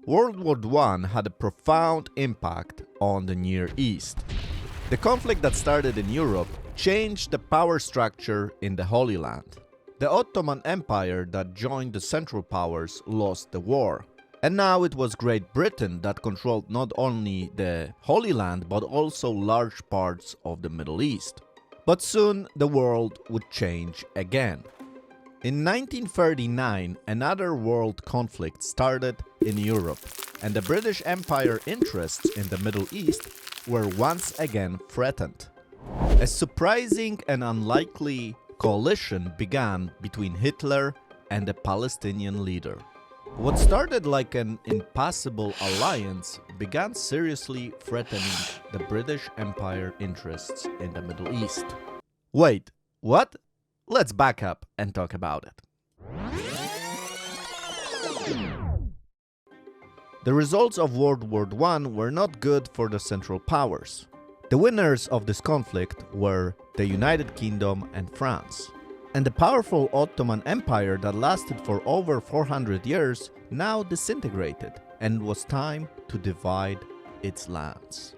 World War I had a profound impact on the Near East. The conflict that started in Europe changed the power structure in the Holy Land. The Ottoman Empire that joined the Central Powers lost the war. And now it was Great Britain that controlled not only the Holy Land but also large parts of the Middle East. But soon the world would change again. In 1939, another world conflict started in Europe, and the British Empire interests in the Middle East were once again threatened. A surprising and unlikely coalition began between Hitler and the Palestinian leader. What started like an impossible alliance began seriously threatening the British Empire interests in the Middle East. Wait, what? Let's back up and talk about it. The results of World War I were not good for the Central Powers. The winners of this conflict were the United Kingdom and France. And the powerful Ottoman Empire that lasted for over 400 years now disintegrated, and it was time to divide its lands.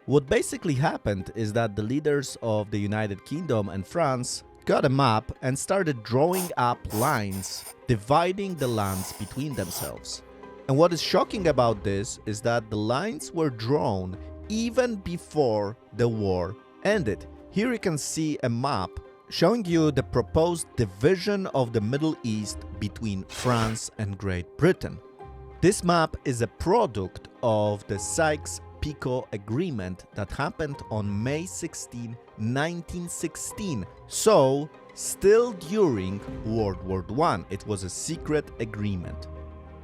What basically happened is that the leaders of the United Kingdom and France got a map and started drawing up lines dividing the lands between themselves. And what is shocking about this is that the lines were drawn even before the war ended. Here you can see a map showing you the proposed division of the Middle East between France and Great Britain. This map is a product of the Sykes-Picot Agreement that happened on May 16, 1916, so still during World War I. It was a secret agreement.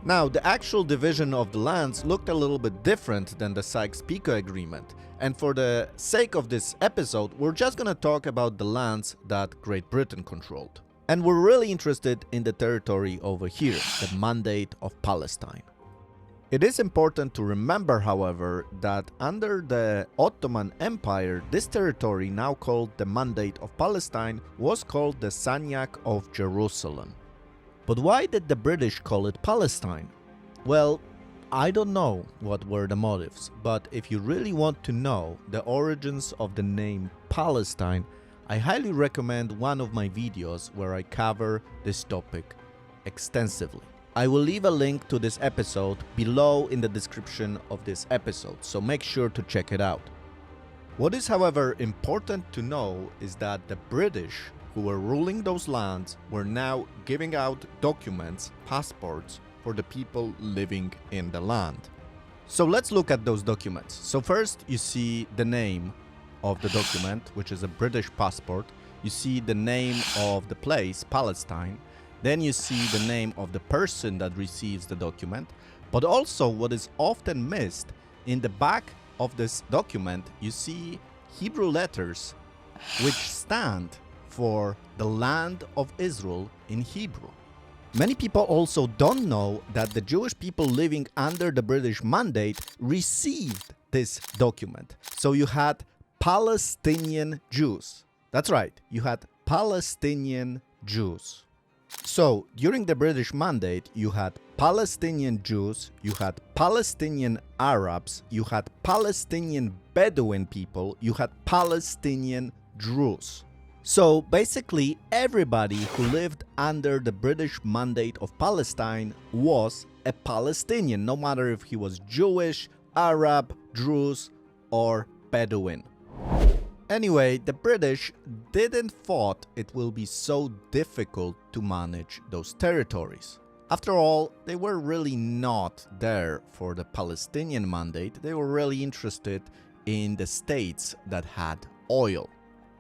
Now, the actual division of the lands looked a little bit different than the Sykes-Picot Agreement, and for the sake of this episode, we're just gonna talk about the lands that Great Britain controlled. And we're really interested in the territory over here, the Mandate of Palestine. It is important to remember, however, that under the Ottoman Empire, this territory, now called the Mandate of Palestine, was called the Sanjak of Jerusalem. But why did the British call it Palestine? Well, I don't know what were the motives, but if you really want to know the origins of the name Palestine, I highly recommend one of my videos where I cover this topic extensively. I will leave a link to this episode below in the description of this episode, so make sure to check it out. What is, however, important to know is that the British who were ruling those lands were now giving out documents, passports, for the people living in the land. So let's look at those documents. So first you see the name of the document, which is a British passport. You see the name of the place, Palestine. Then you see the name of the person that receives the document. But also what is often missed, in the back of this document, you see Hebrew letters which stand for the land of Israel in Hebrew. Many people also don't know that the Jewish people living under the British Mandate received this document. So you had Palestinian Jews. That's right, you had Palestinian Jews. So during the British Mandate, you had Palestinian Jews, you had Palestinian Arabs, you had Palestinian Bedouin people, you had Palestinian Druze. So basically everybody who lived under the British Mandate of Palestine was a Palestinian, no matter if he was Jewish, Arab, Druze or Bedouin. Anyway, the British didn't thought it will be so difficult to manage those territories. After all, they were really not there for the Palestinian Mandate, they were really interested in the states that had oil.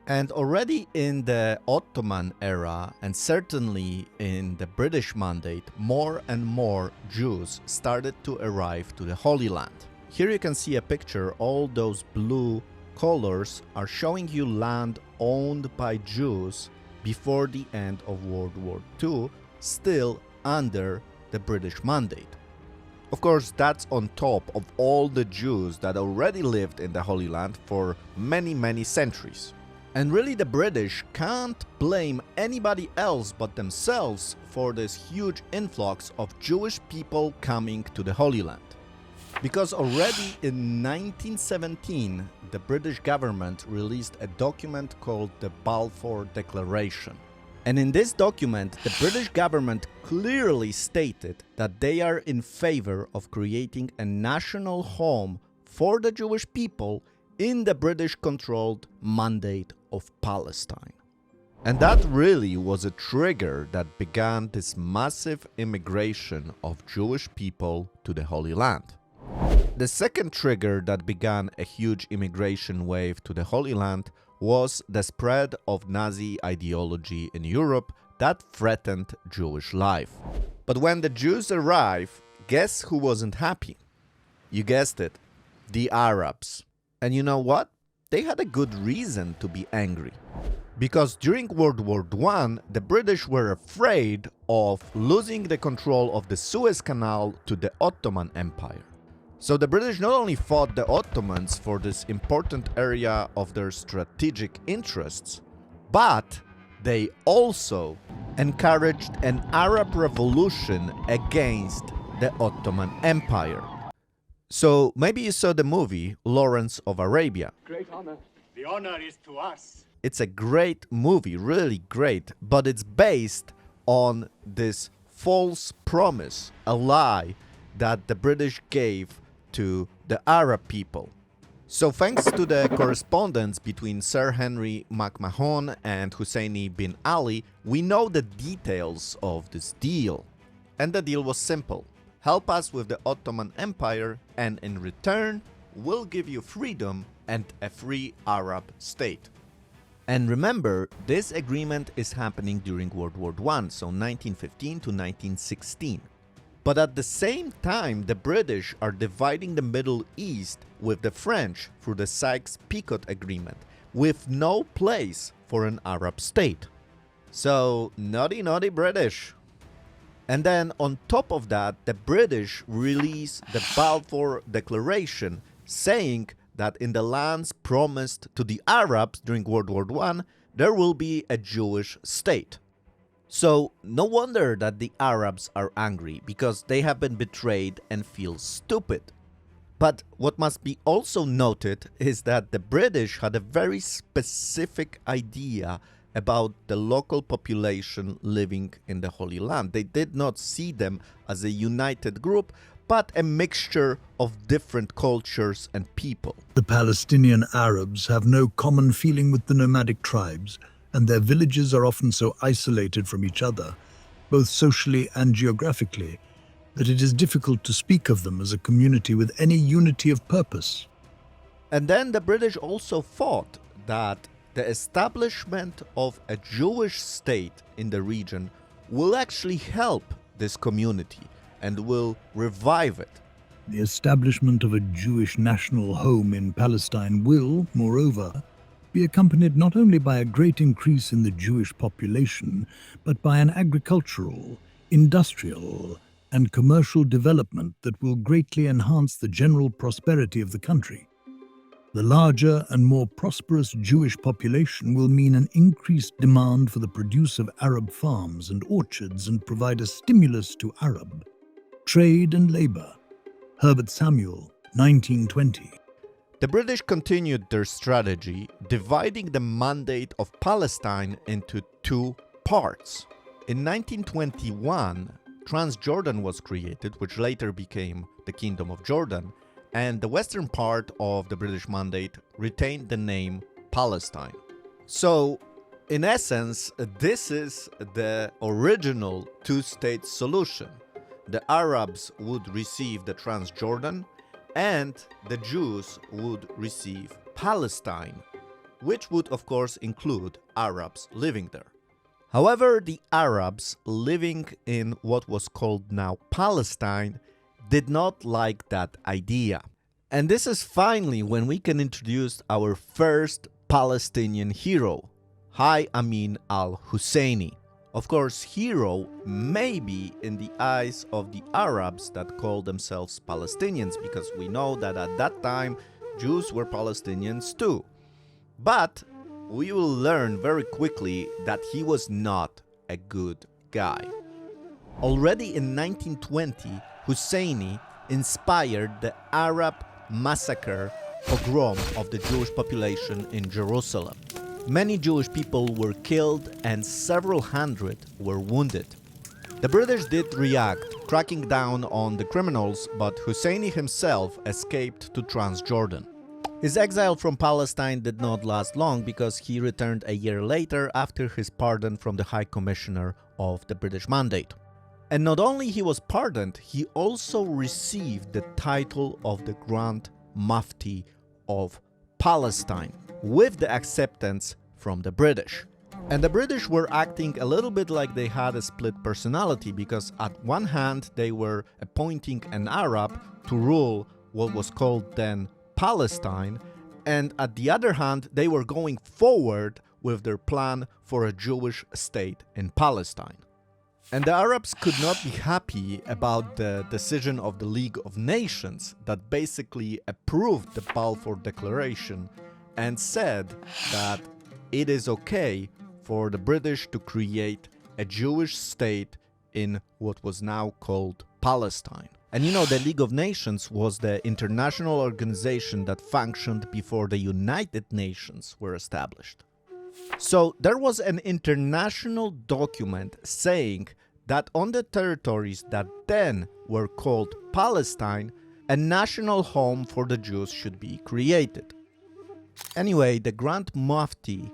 And already in the Ottoman era, and certainly in the British Mandate, more and more Jews started to arrive to the Holy Land. Here you can see a picture. All those blue colors are showing you land owned by Jews before the end of World War II, still under the British Mandate. Of course, that's on top of all the Jews that already lived in the Holy Land for many, many centuries. And really the British can't blame anybody else but themselves for this huge influx of Jewish people coming to the Holy Land. Because already in 1917, the British government released a document called the Balfour Declaration. And in this document, the British government clearly stated that they are in favor of creating a national home for the Jewish people in the British-controlled Mandate of Palestine. And that really was a trigger that began this massive immigration of Jewish people to the Holy Land. The second trigger that began a huge immigration wave to the Holy Land was the spread of Nazi ideology in Europe that threatened Jewish life. But when the Jews arrived, guess who wasn't happy? You guessed it, the Arabs. And you know what? They had a good reason to be angry. Because during World War I, the British were afraid of losing the control of the Suez Canal to the Ottoman Empire. So the British not only fought the Ottomans for this important area of their strategic interests, but they also encouraged an Arab revolution against the Ottoman Empire. So maybe you saw the movie Lawrence of Arabia. Great honor. The honor is to us. It's a great movie, really great, but it's based on this false promise, a lie that the British gave to the Arab people. So thanks to the correspondence between Sir Henry McMahon and Husseini bin Ali, we know the details of this deal. And the deal was simple. Help us with the Ottoman Empire, and in return, we'll give you freedom and a free Arab state. And remember, this agreement is happening during World War I, so 1915 to 1916. But at the same time, the British are dividing the Middle East with the French through the Sykes-Picot Agreement, with no place for an Arab state. So, naughty naughty British. And then on top of that, the British release the Balfour Declaration, saying that in the lands promised to the Arabs during World War I, there will be a Jewish state. So no wonder that the Arabs are angry, because they have been betrayed and feel stupid. But what must be also noted is that the British had a very specific idea about the local population living in the Holy Land. They did not see them as a united group, but a mixture of different cultures and people. The Palestinian Arabs have no common feeling with the nomadic tribes, and their villages are often so isolated from each other, both socially and geographically, that it is difficult to speak of them as a community with any unity of purpose. And then the British also thought that the establishment of a Jewish state in the region will actually help this community and will revive it. The establishment of a Jewish national home in Palestine will, moreover, be accompanied not only by a great increase in the Jewish population, but by an agricultural, industrial, and commercial development that will greatly enhance the general prosperity of the country. The larger and more prosperous Jewish population will mean an increased demand for the produce of Arab farms and orchards and provide a stimulus to Arab trade and labor. Herbert Samuel, 1920. The British continued their strategy, dividing the Mandate of Palestine into two parts. In 1921, Transjordan was created, which later became the Kingdom of Jordan, and the western part of the British Mandate retained the name Palestine. So, in essence, this is the original two-state solution. The Arabs would receive the Transjordan, and the Jews would receive Palestine, which would of course include Arabs living there. However, the Arabs living in what was called now Palestine did not like that idea. And this is finally when we can introduce our first Palestinian hero, Haj Amin al-Husseini. Of course, hero maybe in the eyes of the Arabs that call themselves Palestinians, because we know that at that time Jews were Palestinians too. But we will learn very quickly that he was not a good guy. Already in 1920, Husseini inspired the Arab massacre pogrom of the Jewish population in Jerusalem. Many Jewish people were killed and several hundred were wounded. The British did react, cracking down on the criminals, but Husseini himself escaped to Transjordan. His exile from Palestine did not last long because he returned a year later after his pardon from the High Commissioner of the British Mandate. And not only he was pardoned, he also received the title of the Grand Mufti of Palestine, with the acceptance from the British. And the British were acting a little bit like they had a split personality, because at one hand they were appointing an Arab to rule what was called then Palestine, and at the other hand they were going forward with their plan for a Jewish state in Palestine. And the Arabs could not be happy about the decision of the League of Nations that basically approved the Balfour Declaration and said that it is okay for the British to create a Jewish state in what was now called Palestine. And you know, the League of Nations was the international organization that functioned before the United Nations were established. So there was an international document saying that on the territories that then were called Palestine, a national home for the Jews should be created. Anyway, the Grand Mufti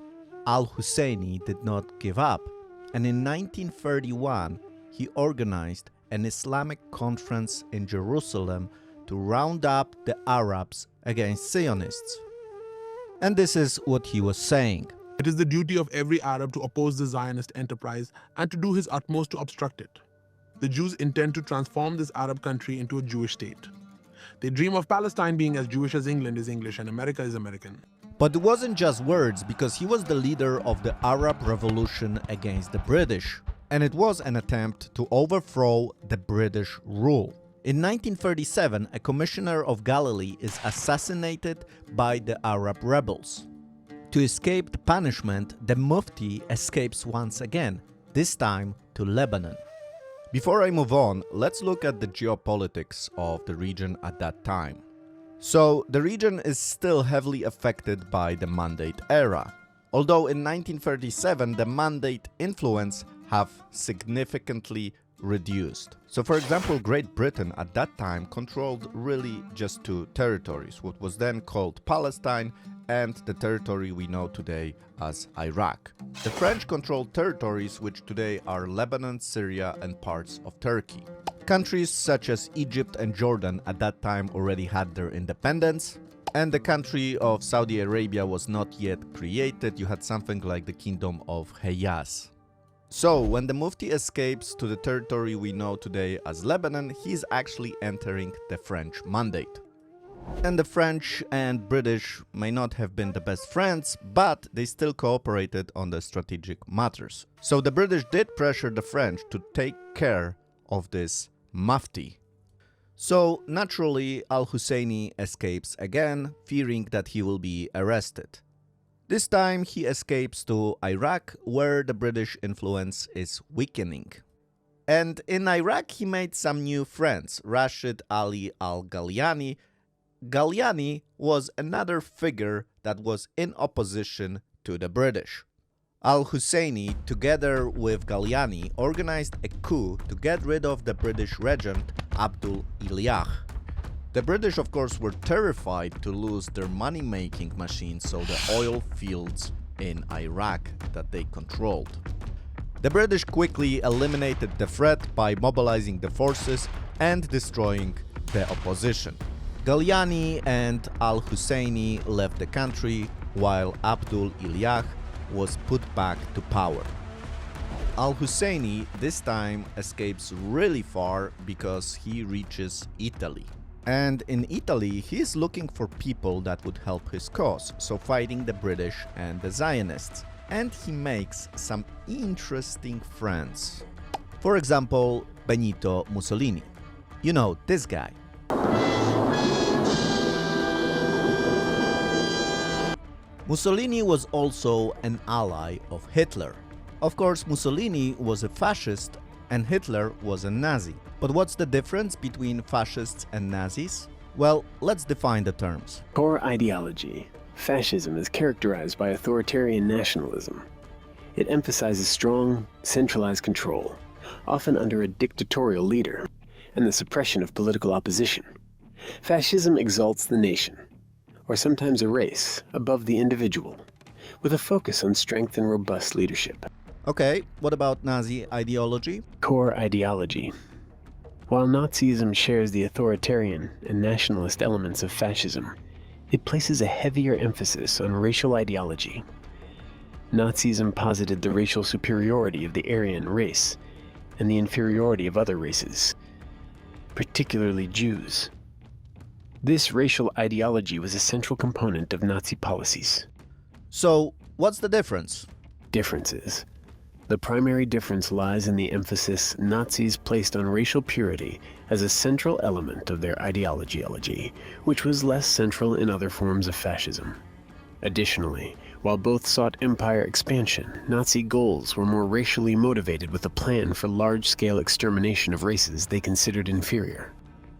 al-Husseini did not give up, and in 1931 he organized an Islamic conference in Jerusalem to round up the Arabs against Zionists. And this is what he was saying. It is the duty of every Arab to oppose the Zionist enterprise and to do his utmost to obstruct it. The Jews intend to transform this Arab country into a Jewish state. They dream of Palestine being as Jewish as England is English and America is American. But it wasn't just words, because he was the leader of the Arab Revolution against the British, and it was an attempt to overthrow the British rule. In 1937, a commissioner of Galilee is assassinated by the Arab rebels. To escape the punishment, the Mufti escapes once again, this time to Lebanon. Before I move on, let's look at the geopolitics of the region at that time. So, the region is still heavily affected by the Mandate era, although in 1937 the Mandate influence have significantly reduced. So for example, Great Britain at that time controlled really just two territories, what was then called Palestine and the territory we know today as Iraq. The French controlled territories which today are Lebanon, Syria and parts of Turkey. Countries such as Egypt and Jordan at that time already had their independence, and the country of Saudi Arabia was not yet created. You had something like the Kingdom of Hejaz. So, when the Mufti escapes to the territory we know today as Lebanon, he's actually entering the French Mandate. And the French and British may not have been the best friends, but they still cooperated on the strategic matters. So the British did pressure the French to take care of this Mufti. So naturally, al-Husseini escapes again, fearing that he will be arrested. This time he escapes to Iraq, where the British influence is weakening. And in Iraq he made some new friends, Rashid Ali al-Ghalyani. Ghalyani was another figure that was in opposition to the British. Al-Husseini, together with Ghalyani, organized a coup to get rid of the British regent Abdul Ilyah. The British, of course, were terrified to lose their money-making machine, so the oil fields in Iraq that they controlled. The British quickly eliminated the threat by mobilizing the forces and destroying the opposition. Ghalyani and al-Husseini left the country, while Abdul Ilyah was put back to power. Al-Husseini this time escapes really far because he reaches Italy. And in Italy, he is looking for people that would help his cause, so fighting the British and the Zionists. And he makes some interesting friends. For example, Benito Mussolini. You know, this guy. Mussolini was also an ally of Hitler. Of course, Mussolini was a fascist and Hitler was a Nazi. But what's the difference between fascists and Nazis? Well, let's define the terms. Core ideology. Fascism is characterized by authoritarian nationalism. It emphasizes strong, centralized control, often under a dictatorial leader, and the suppression of political opposition. Fascism exalts the nation, or sometimes a race, above the individual, with a focus on strength and robust leadership. Okay, what about Nazi ideology? Core ideology. While Nazism shares the authoritarian and nationalist elements of fascism, it places a heavier emphasis on racial ideology. Nazism posited the racial superiority of the Aryan race and the inferiority of other races, particularly Jews. This racial ideology was a central component of Nazi policies. So, what's the difference? Differences. The primary difference lies in the emphasis Nazis placed on racial purity as a central element of their ideology, which was less central in other forms of fascism. Additionally, while both sought empire expansion, Nazi goals were more racially motivated with a plan for large-scale extermination of races they considered inferior.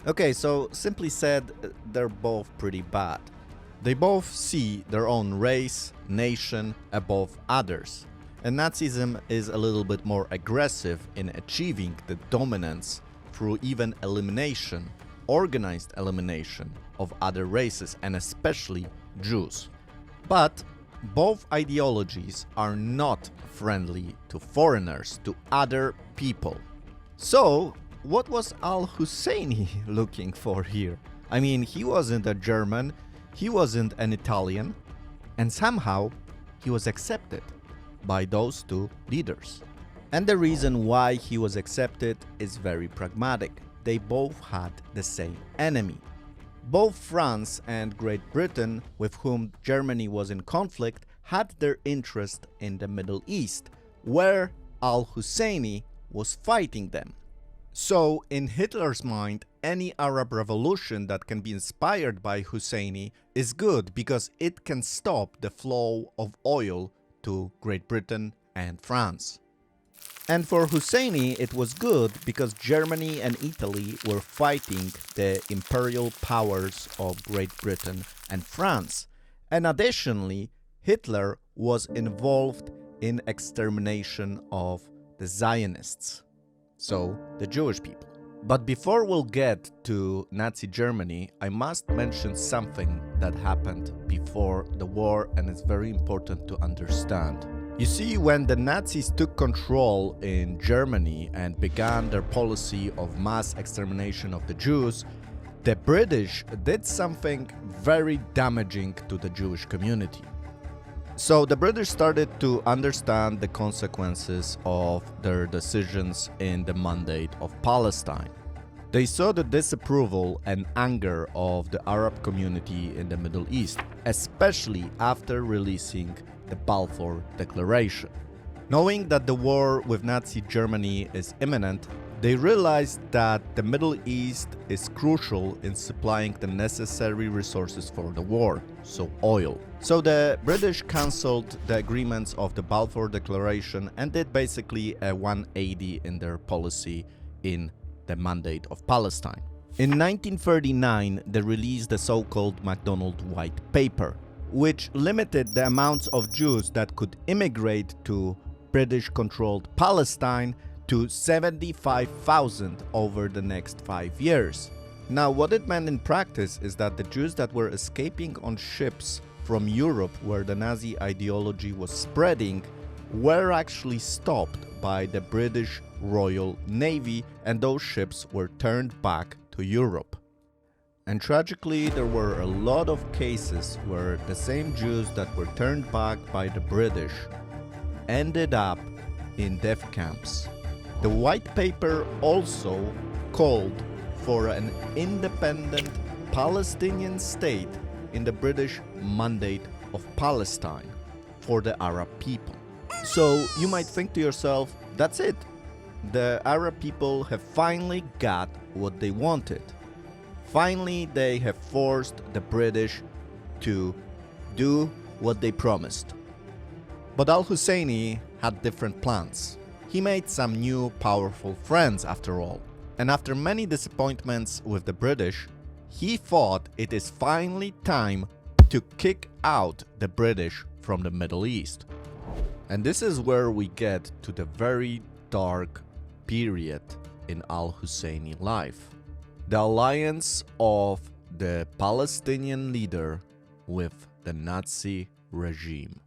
Okay, so simply said, they're both pretty bad. They both see their own race, nation above others. And Nazism is a little bit more aggressive in achieving the dominance through even elimination, organized elimination of other races and especially Jews. But both ideologies are not friendly to foreigners, to other people. So, what was al-Husseini looking for here? I mean, he wasn't a German, he wasn't an Italian, and somehow he was accepted by those two leaders. And the reason why he was accepted is very pragmatic. They both had the same enemy. Both France and Great Britain, with whom Germany was in conflict, had their interest in the Middle East, where al-Husseini was fighting them. So, in Hitler's mind, any Arab revolution that can be inspired by Husseini is good because it can stop the flow of oil to Great Britain and France. And for Husseini, it was good because Germany and Italy were fighting the imperial powers of Great Britain and France. And additionally, Hitler was involved in extermination of the Zionists, so the Jewish people. But before we'll get to Nazi Germany, I must mention something that happened before the war, and it's very important to understand. You see, when the Nazis took control in Germany and began their policy of mass extermination of the Jews, the British did something very damaging to the Jewish community. So the British started to understand the consequences of their decisions in the Mandate of Palestine. They saw the disapproval and anger of the Arab community in the Middle East, especially after releasing the Balfour Declaration. Knowing that the war with Nazi Germany is imminent, they realized that the Middle East is crucial in supplying the necessary resources for the war, so oil. So the British cancelled the agreements of the Balfour Declaration and did basically a 180 in their policy in the Mandate of Palestine. In 1939, they released the so-called MacDonald White Paper, which limited the amounts of Jews that could immigrate to British-controlled Palestine to 75,000 over the next 5 years. Now, what it meant in practice is that the Jews that were escaping on ships from Europe, where the Nazi ideology was spreading, were actually stopped by the British Royal Navy, and those ships were turned back to Europe. And tragically, there were a lot of cases where the same Jews that were turned back by the British ended up in death camps. The White Paper also called for an independent Palestinian state in the British Mandate of Palestine for the Arab people. So you might think to yourself, that's it. The Arab people have finally got what they wanted. Finally, they have forced the British to do what they promised. But al-Husseini had different plans. He made some new powerful friends after all, and after many disappointments with the British, he thought it is finally time to kick out the British from the Middle East. And this is where we get to the very dark period in al-Husseini life. The alliance of the Palestinian leader with the Nazi regime.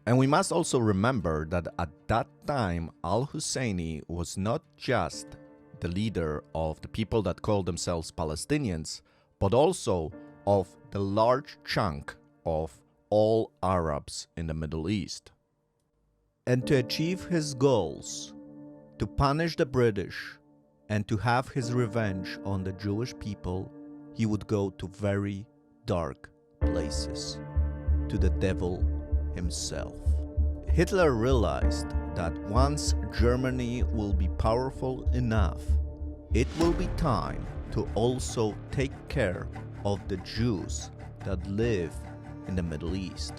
And we must also remember that at that time, al-Husseini was not just the leader of the people that called themselves Palestinians, but also of the large chunk of all Arabs in the Middle East. And to achieve his goals, to punish the British and to have his revenge on the Jewish people, he would go to very dark places, to the devil himself. Hitler realized that once Germany will be powerful enough, it will be time to also take care of the Jews that live in the Middle East.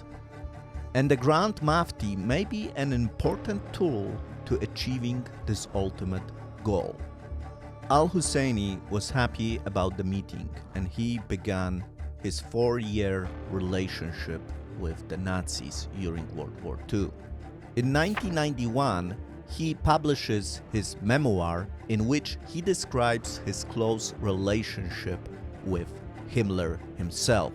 And the Grand Mufti may be an important tool to achieving this ultimate goal. Al-Husseini was happy about the meeting, and he began his 4-year relationship with the Nazis during World War II. In 1991, he publishes his memoir in which he describes his close relationship with Himmler himself,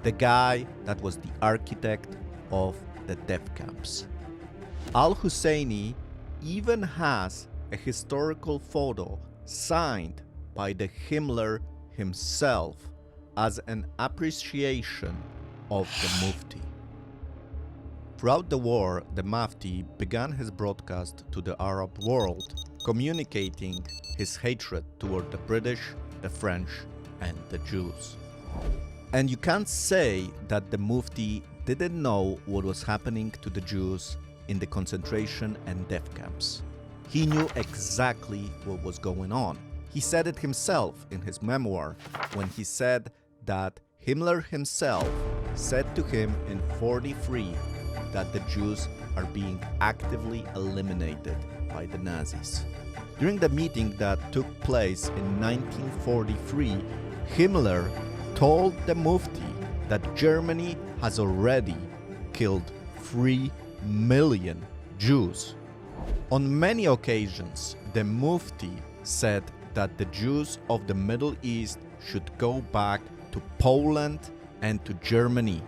the guy that was the architect of the death camps. Al-Husseini even has a historical photo signed by the Himmler himself as an appreciation of the Mufti. Throughout the war, the Mufti began his broadcast to the Arab world, communicating his hatred toward the British, the French, and the Jews. And you can't say that the Mufti didn't know what was happening to the Jews in the concentration and death camps. He knew exactly what was going on. He said it himself in his memoir when he said that Himmler himself said to him in 1943 that the Jews are being actively eliminated by the Nazis. During the meeting that took place in 1943, Himmler told the Mufti that Germany has already killed 3 million Jews. On many occasions, the Mufti said that the Jews of the Middle East should go back to Poland and to Germany,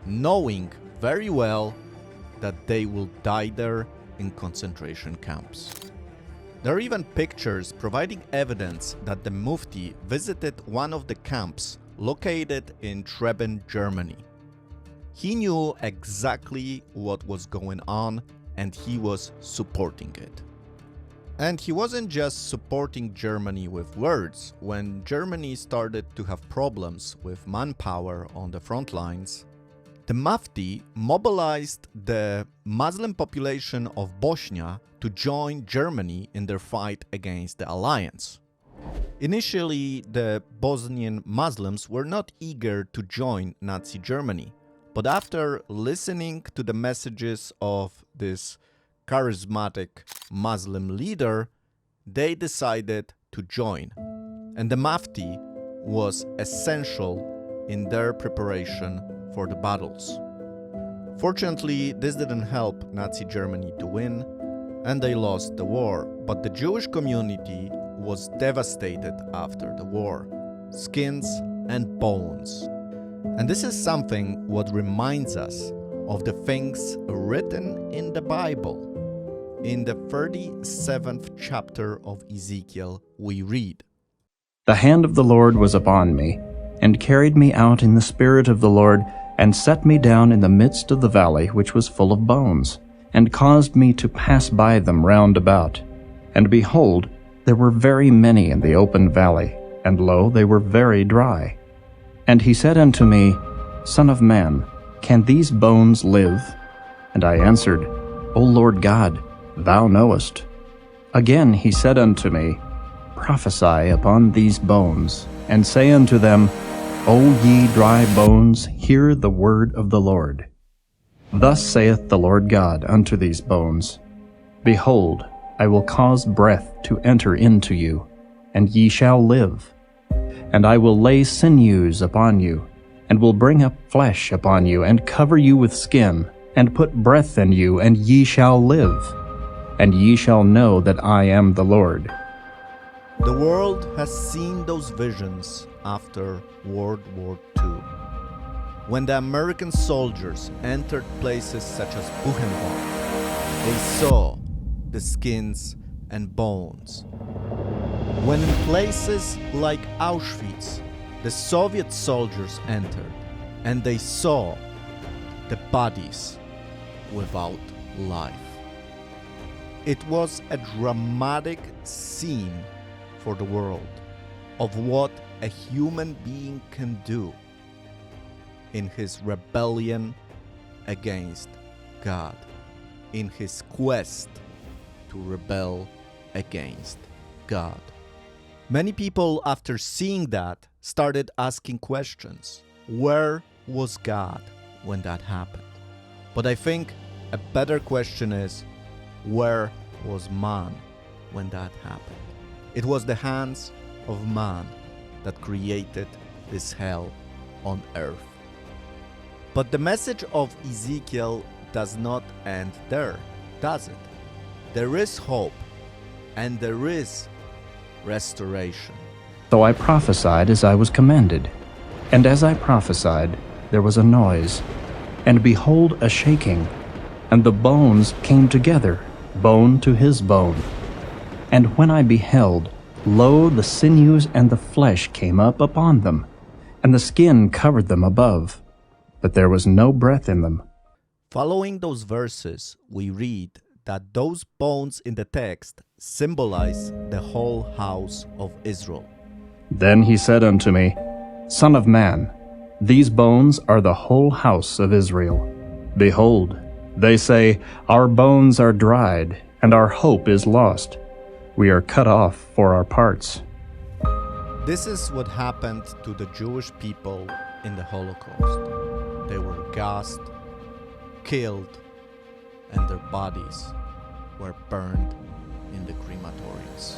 knowing very well that they will die there in concentration camps. There are even pictures providing evidence that the Mufti visited one of the camps located in Trebin, Germany. He knew exactly what was going on and he was supporting it. And he wasn't just supporting Germany with words. When Germany started to have problems with manpower on the front lines, the Mufti mobilized the Muslim population of Bosnia to join Germany in their fight against the alliance. Initially, the Bosnian Muslims were not eager to join Nazi Germany, but after listening to the messages of this charismatic Muslim leader, they decided to join. And the Mufti was essential in their preparation for the battles. Fortunately, this didn't help Nazi Germany to win, and they lost the war. But the Jewish community was devastated after the war. Skins and bones. And this is something what reminds us of the things written in the Bible. In the 37th chapter of Ezekiel, we read, "The hand of the Lord was upon me, and carried me out in the spirit of the Lord, and set me down in the midst of the valley which was full of bones, and caused me to pass by them round about. And behold, there were very many in the open valley, and lo, they were very dry. And he said unto me, Son of man, can these bones live? And I answered, O Lord God, thou knowest. Again he said unto me, Prophesy upon these bones, and say unto them, O ye dry bones, hear the word of the Lord. Thus saith the Lord God unto these bones, Behold, I will cause breath to enter into you, and ye shall live. And I will lay sinews upon you, and will bring up flesh upon you, and cover you with skin, and put breath in you, and ye shall live. And ye shall know that I am the Lord. The world has seen those visions after World War II, when the American soldiers entered places such as Buchenwald. They saw the skins and bones. When in places like Auschwitz, the Soviet soldiers entered and they saw the bodies without life. It was a dramatic scene for the world of what a human being can do in his rebellion against God, in his quest to rebel against God. Many people, after seeing that, started asking questions. Where was God when that happened? But I think a better question is, where was man when that happened? It was the hands of man that created this hell on earth. But the message of Ezekiel does not end there, does it? There is hope and there is restoration. So I prophesied as I was commanded. And as I prophesied, there was a noise, and behold, a shaking, and the bones came together, bone to his bone. And when I beheld, lo, the sinews and the flesh came up upon them, and the skin covered them above, but there was no breath in them. Following those verses, we read that those bones in the text symbolize the whole house of Israel. Then he said unto me, Son of man, these bones are the whole house of Israel. Behold, they say, Our bones are dried, and our hope is lost. We are cut off for our parts. This is what happened to the Jewish people in the Holocaust. They were gassed, killed, and their bodies were burned in the crematoriums.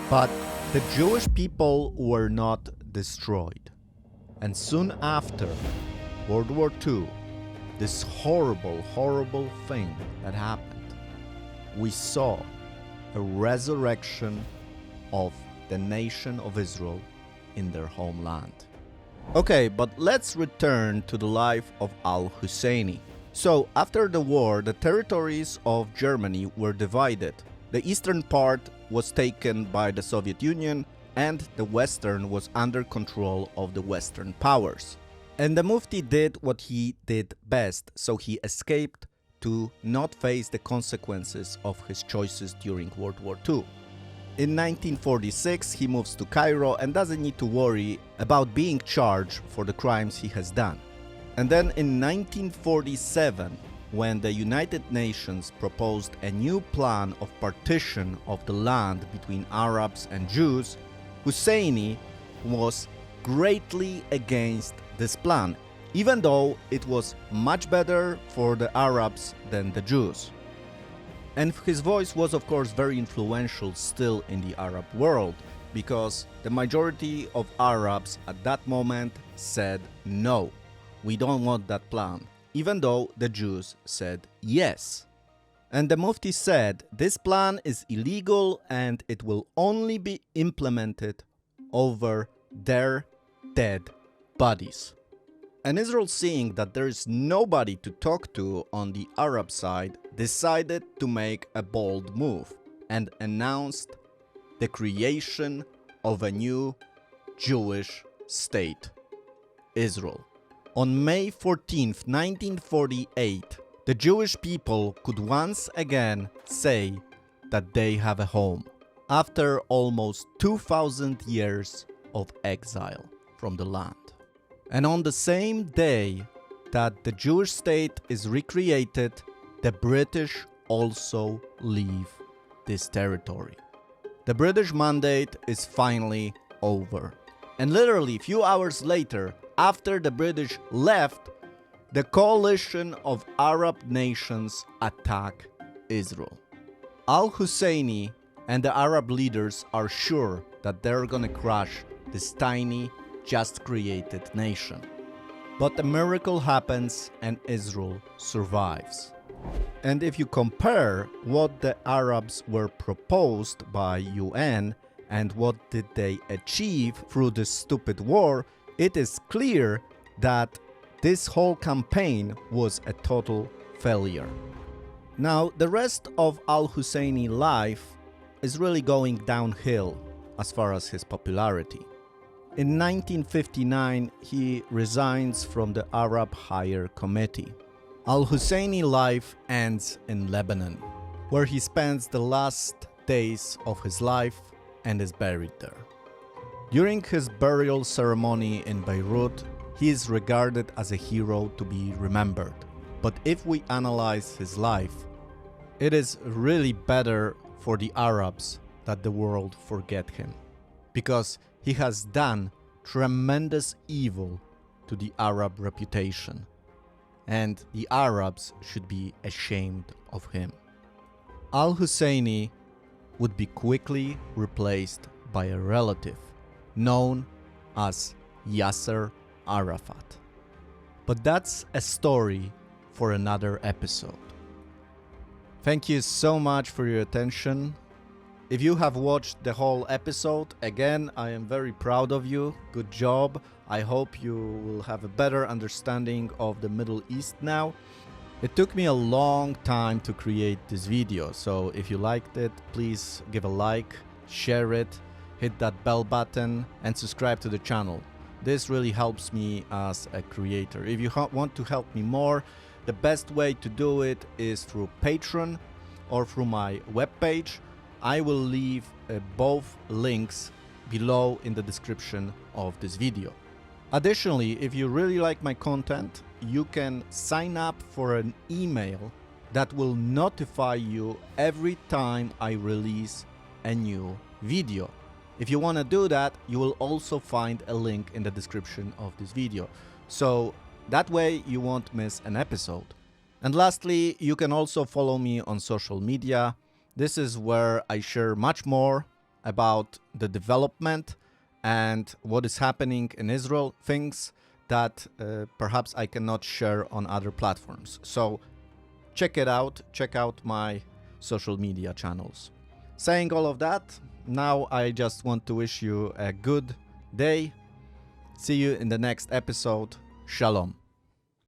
But the Jewish people were not destroyed. And soon after World War II, this horrible, horrible thing that happened, we saw a resurrection of the nation of Israel in their homeland. Okay, but let's return to the life of al-Husseini. So, after the war, the territories of Germany were divided. The eastern part was taken by the Soviet Union, and the western was under control of the Western powers. And the Mufti did what he did best, so he escaped to not face the consequences of his choices during World War II. In 1946, he moves to Cairo and doesn't need to worry about being charged for the crimes he has done. And then in 1947, when the United Nations proposed a new plan of partition of the land between Arabs and Jews, Husseini was greatly against this plan, even though it was much better for the Arabs than the Jews. And his voice was of course very influential still in the Arab world, because the majority of Arabs at that moment said no, we don't want that plan, even though the Jews said yes. And the Mufti said this plan is illegal and it will only be implemented over their dead bodies. And Israel, seeing that there is nobody to talk to on the Arab side, decided to make a bold move and announced the creation of a new Jewish state, Israel. On May 14, 1948, the Jewish people could once again say that they have a home after almost 2,000 years of exile from the land. And on the same day that the Jewish state is recreated, the British also leave this territory. The British mandate is finally over. And literally a few hours later, after the British left, the coalition of Arab nations attack Israel. Al-Husseini and the Arab leaders are sure that they're gonna crush this tiny, just created nation. But a miracle happens and Israel survives. And if you compare what the Arabs were proposed by UN and what did they achieve through this stupid war, it is clear that this whole campaign was a total failure. Now, the rest of al-Husseini life is really going downhill as far as his popularity. In 1959, he resigns from the Arab Higher Committee. Al-Husseini life ends in Lebanon, where he spends the last days of his life and is buried there. During his burial ceremony in Beirut, he is regarded as a hero to be remembered. But if we analyze his life, it is really better for the Arabs that the world forget him, because he has done tremendous evil to the Arab reputation, and the Arabs should be ashamed of him. Al-Husseini would be quickly replaced by a relative known as Yasser Arafat. But that's a story for another episode. Thank you so much for your attention. If you have watched the whole episode, again, I am very proud of you. Good job. I hope you will have a better understanding of the Middle East now. It took me a long time to create this video, so if you liked it, please give a like, share it, hit that bell button, and subscribe to the channel. This really helps me as a creator. If you want to help me more, the best way to do it is through Patreon or through my webpage. I will leave both links below in the description of this video. Additionally, if you really like my content, you can sign up for an email that will notify you every time I release a new video. If you want to do that, you will also find a link in the description of this video. So that way you won't miss an episode. And lastly, you can also follow me on social media. This is where I share much more about the development and what is happening in Israel, things that perhaps I cannot share on other platforms. So check it out, check out my social media channels. Saying all of that, now I just want to wish you a good day. See you in the next episode. Shalom.